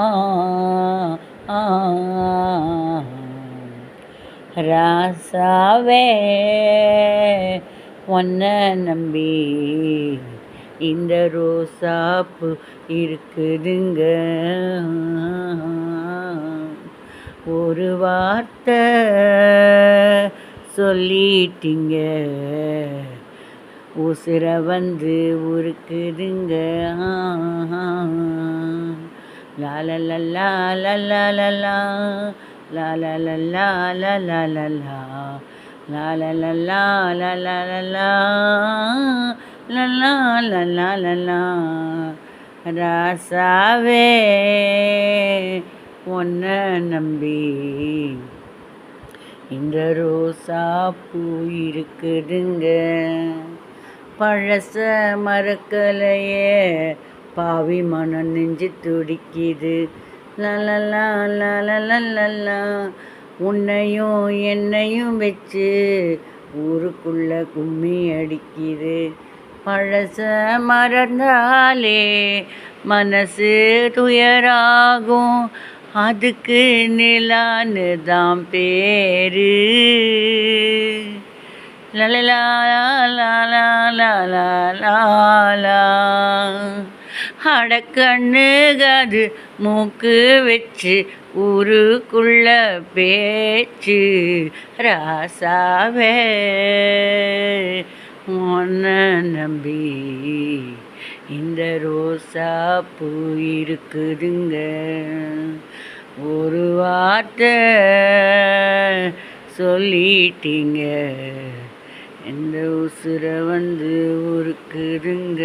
ஆ ஆ ராசாவே உன்னை நம்பி இந்த ரோசாப்பு இருக்குதுங்க. ஒரு வார்த்தை சொல்லிட்டீங்க, உசுர வந்து உருக்குதுங்க. லாலலல்லா லலலலா லாலலல்லா லலலலா லாலலல்லா லலலலா லலலலலா ராசாவே உன்னை நம்பி இந்த ரோசா பூ இருக்குதுங்க. பழச மறக்கலையே பாவி மனம் நெஞ்சு துடிக்குது. லலலா லலலலா உன்னையும் என்னையும் வச்சு ஊருக்குள்ள கும்மி அடிக்குது. பழச மறந்தாலே மனசு துயராகும், அதுக்கு நிலான்னு தான் பேரு. லலலா அடக்கண்ணுகாது மூக்கு வச்சு ஊருக்குள்ள பேச்சு. ராசாவே உன்னை நம்பி இந்த ரோசா பூ இருக்குதுங்க. ஒரு வார்த்தை சொல்லிட்டீங்க, இந்த உசுர வந்து உருக்குதுங்க.